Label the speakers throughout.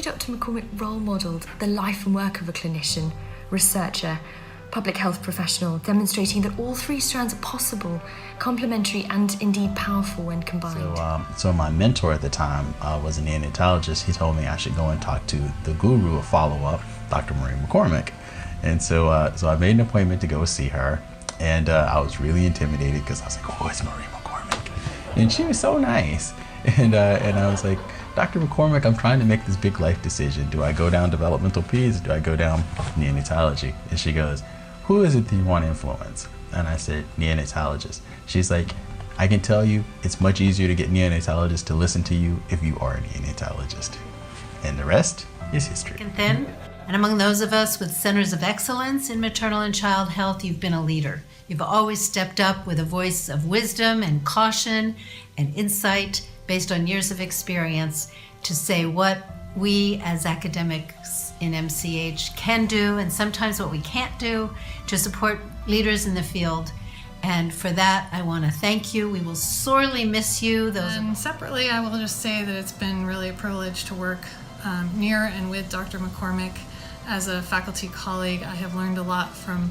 Speaker 1: me, Dr. McCormick role-modelled the life and work of a clinician, researcher, public health professional, demonstrating that all three strands are possible, complementary and indeed powerful when combined.
Speaker 2: So my mentor at the time was a neonatologist. He told me I should go and talk to the guru of follow-up, Dr. Marie McCormick. And so I made an appointment to go see her, and I was really intimidated because I was like, oh, it's Marie McCormick. And she was so nice. And I was like, Dr. McCormick, I'm trying to make this big life decision. Do I go down developmental peds? Do I go down neonatology? And she goes, who is it that you want to influence? And I said, neonatologist. She's like, I can tell you it's much easier to get neonatologists to listen to you if you are a neonatologist. And the rest is history.
Speaker 3: And then, and among those of us with centers of excellence in maternal and child health, you've been a leader. You've always stepped up with a voice of wisdom and caution and insight based on years of experience to say what we as academics in MCH can do and sometimes what we can't do to support leaders in the field. And for that, I want to thank you. We will sorely miss you.
Speaker 4: And separately, I will just say that it's been really a privilege to work near and with Dr. McCormick. As a faculty colleague, I have learned a lot from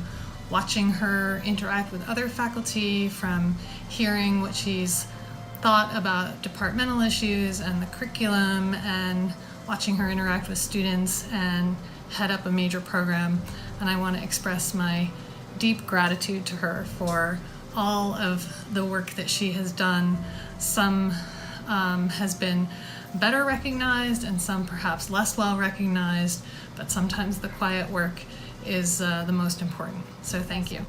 Speaker 4: watching her interact with other faculty, from hearing what she's thought about departmental issues and the curriculum, and watching her interact with students and head up a major program. And I want to express my deep gratitude to her for all of the work that she has done. Some has been better recognized and some perhaps less well recognized, but sometimes the quiet work is the most important. So thank you.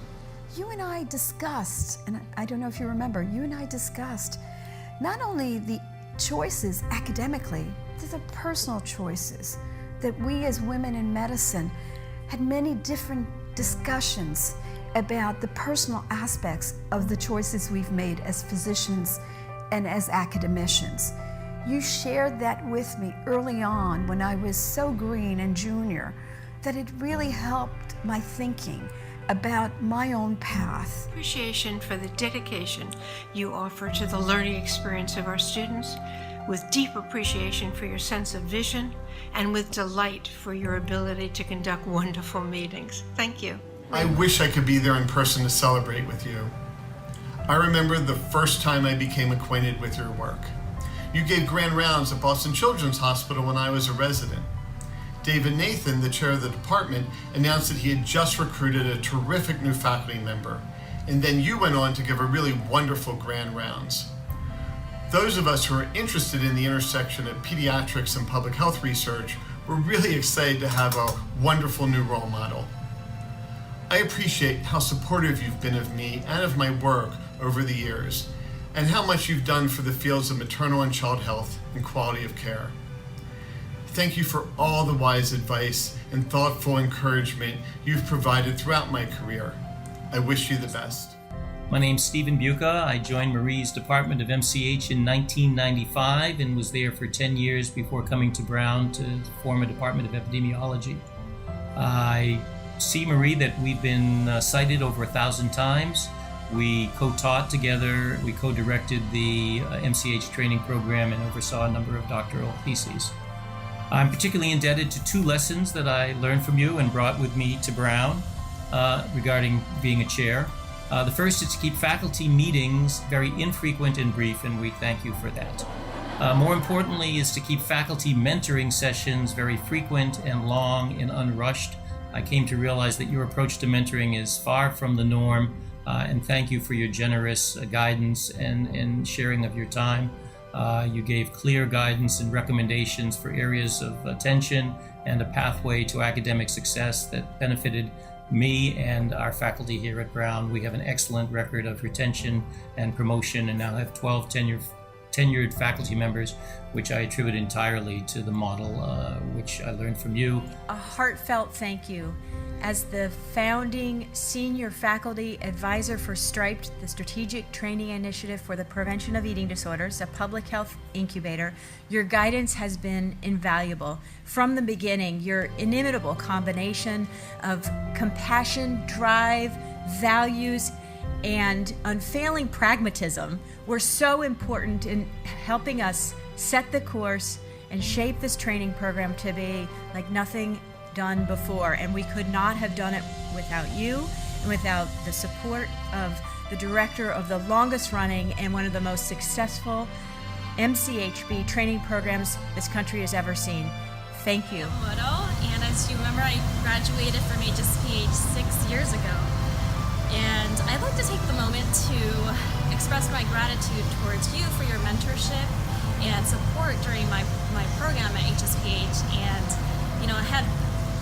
Speaker 5: You and I discussed, and I don't know if you remember, you and I discussed not only the choices academically, the personal choices that we as women in medicine had many different discussions about the personal aspects of the choices we've made as physicians and as academicians. You shared that with me early on when I was so green and junior that it really helped my thinking about my own path.
Speaker 6: Appreciation for the dedication you offer to the learning experience of our students, with deep appreciation for your sense of vision, and with delight for your ability to conduct wonderful meetings. Thank you.
Speaker 7: I wish I could be there in person to celebrate with you. I remember the first time I became acquainted with your work. You gave grand rounds at Boston Children's Hospital when I was a resident. David Nathan, the chair of the department, announced that he had just recruited a terrific new faculty member, and then you went on to give a really wonderful grand rounds. Those of us who are interested in the intersection of pediatrics and public health research were really excited to have a wonderful new role model. I appreciate how supportive you've been of me and of my work over the years, and how much you've done for the fields of maternal and child health and quality of care. Thank you for all the wise advice and thoughtful encouragement you've provided throughout my career. I wish you the best.
Speaker 8: My name's Stephen Buca. I joined Marie's Department of MCH in 1995 and was there for 10 years before coming to Brown to form a Department of Epidemiology. I see, Marie, that we've been cited over 1,000 times. We co-taught together, we co-directed the MCH training program and oversaw a number of doctoral theses. I'm particularly indebted to 2 lessons that I learned from you and brought with me to Brown regarding being a chair. The first is to keep faculty meetings very infrequent and brief, and we thank you for that. More importantly is to keep faculty mentoring sessions very frequent and long and unrushed. I came to realize that your approach to mentoring is far from the norm, and thank you for your generous guidance and sharing of your time. You gave clear guidance and recommendations for areas of attention and a pathway to academic success that benefited me and our faculty here at Brown. We have an excellent record of retention and promotion and now have 12 tenured faculty members, which I attribute entirely to the model which I learned from you.
Speaker 9: A heartfelt thank you. As the founding senior faculty advisor for STRIPED, the Strategic Training Initiative for the Prevention of Eating Disorders, a public health incubator, your guidance has been invaluable. From the beginning, your inimitable combination of compassion, drive, values, and unfailing pragmatism were so important in helping us set the course and shaped this training program to be like nothing done before. And we could not have done it without you and without the support of the director of the longest running and one of the most successful MCHB training programs this country has ever seen. Thank you.
Speaker 10: And as you remember, I graduated from HSPH 6 years ago. And I'd like to take the moment to express my gratitude towards you for your mentorship and support during my program at HSPH. And,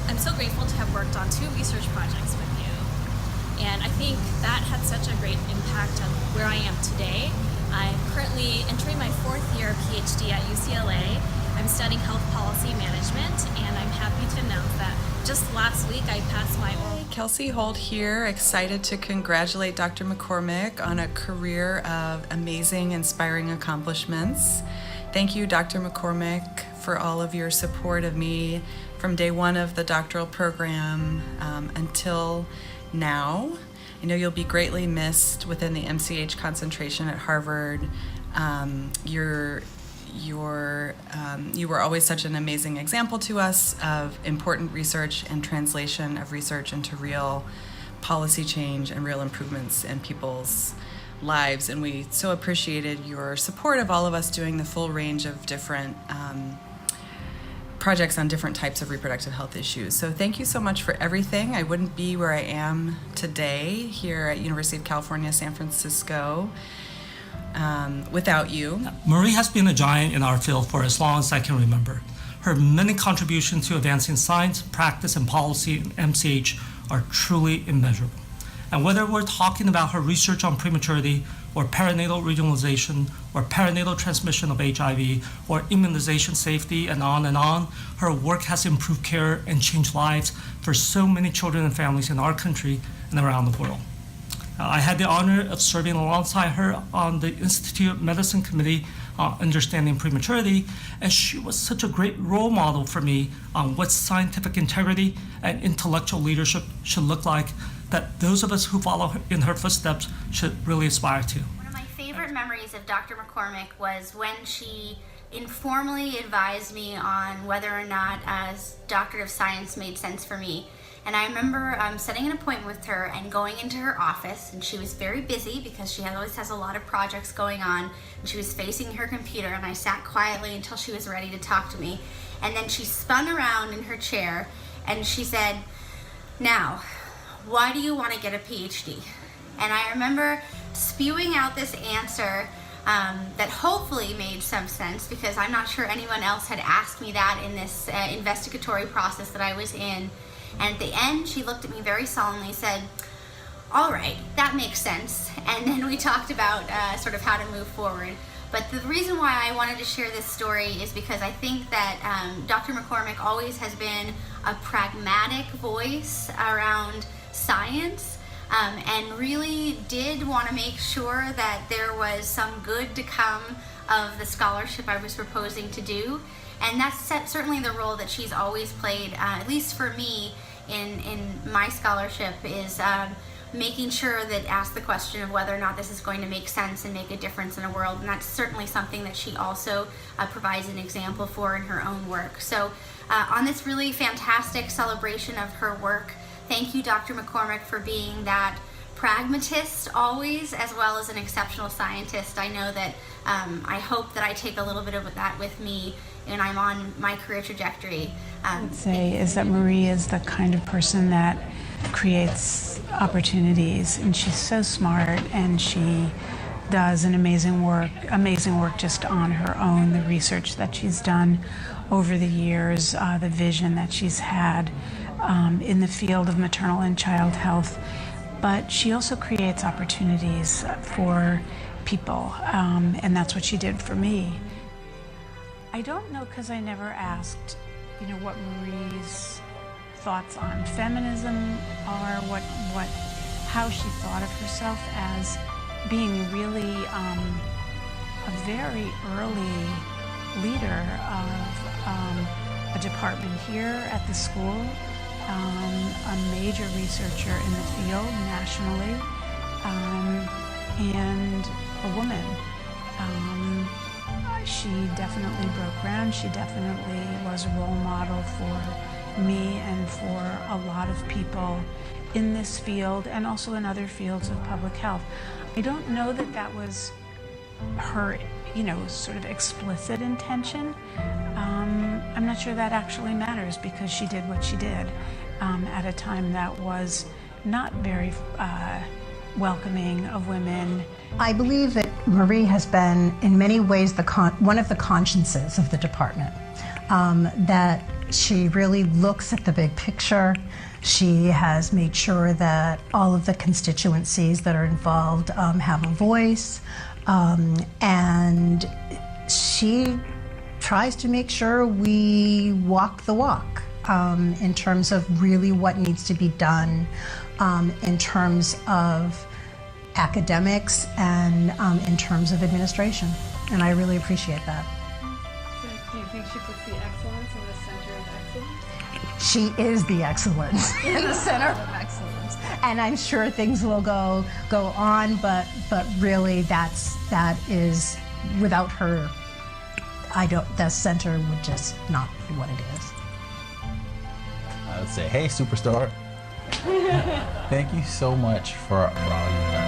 Speaker 10: I'm so grateful to have worked on 2 research projects with you. And I think that had such a great impact on where I am today. I'm currently entering my 4th year PhD at UCLA. I'm studying health policy management, and I'm happy to announce that just last week I passed my oral.
Speaker 11: Kelsey Holt here, excited to congratulate Dr. McCormick on a career of amazing, inspiring accomplishments. Thank you, Dr. McCormick, for all of your support of me from day one of the doctoral program until now. I know you'll be greatly missed within the MCH concentration at Harvard. You were always such an amazing example to us of important research and translation of research into real policy change and real improvements in people's lives. And we so appreciated your support of all of us doing the full range of different projects on different types of reproductive health issues. So thank you so much for everything. I wouldn't be where I am today here at University of California, San Francisco without you.
Speaker 12: Marie has been a giant in our field for as long as I can remember. Her many contributions to advancing science, practice, and policy in MCH are truly immeasurable. And whether we're talking about her research on prematurity, or perinatal regionalization, or perinatal transmission of HIV, or immunization safety, and on, her work has improved care and changed lives for so many children and families in our country and around the world. I had the honor of serving alongside her on the Institute of Medicine Committee on Understanding Prematurity, and she was such a great role model for me on what scientific integrity and intellectual leadership should look like, that those of us who follow in her footsteps should really aspire to.
Speaker 13: One of my favorite memories of Dr. McCormick was when she informally advised me on whether or not as doctorate of science made sense for me. And I remember setting an appointment with her and going into her office, and she was very busy because she always has a lot of projects going on, and she was facing her computer, and I sat quietly until she was ready to talk to me. And then she spun around in her chair and she said, "Now, why do you want to get a PhD?" And I remember spewing out this answer that hopefully made some sense, because I'm not sure anyone else had asked me that in this investigatory process that I was in. And at the end, she looked at me very solemnly, said, "All right, that makes sense." And then we talked about sort of how to move forward. But the reason why I wanted to share this story is because I think that Dr. McCormick always has been a pragmatic voice around science, and really did want to make sure that there was some good to come of the scholarship I was proposing to do. And that's certainly the role that she's always played, at least for me, in my scholarship, is making sure that ask the question of whether or not this is going to make sense and make a difference in the world. And that's certainly something that she also provides an example for in her own work. So on this really fantastic celebration of her work, thank you, Dr. McCormick, for being that pragmatist always, as well as an exceptional scientist. I know that I hope that I take a little bit of that with me and I'm on my career trajectory.
Speaker 14: I would say is that Marie is the kind of person that creates opportunities, and she's so smart, and she does an amazing work just on her own, the research that she's done over the years, the vision that she's had in the field of maternal and child health. But she also creates opportunities for people, and that's what she did for me. I don't know, because I never asked, what Marie's thoughts on feminism are, how she thought of herself as being really a very early leader of a department here at the school, a major researcher in the field nationally, and a woman. She definitely broke ground. She definitely was a role model for me and for a lot of people in this field and also in other fields of public health. I don't know that that was her, sort of explicit intention. I'm not sure that actually matters because she did what she did at a time that was not very welcoming of women.
Speaker 15: I believe that Marie has been, in many ways, one of the consciences of the department. That she really looks at the big picture. She has made sure that all of the constituencies that are involved have a voice. And she tries to make sure we walk the walk in terms of really what needs to be done in terms of academics and in terms of administration. And I really appreciate that.
Speaker 4: So do you think she puts the excellence in the center of excellence?
Speaker 15: She is the excellence in the center of excellence. And I'm sure things will go on, but really that is, without her, the center would just not be what it is.
Speaker 2: I would say, hey, superstar. Thank you so much for all you've done.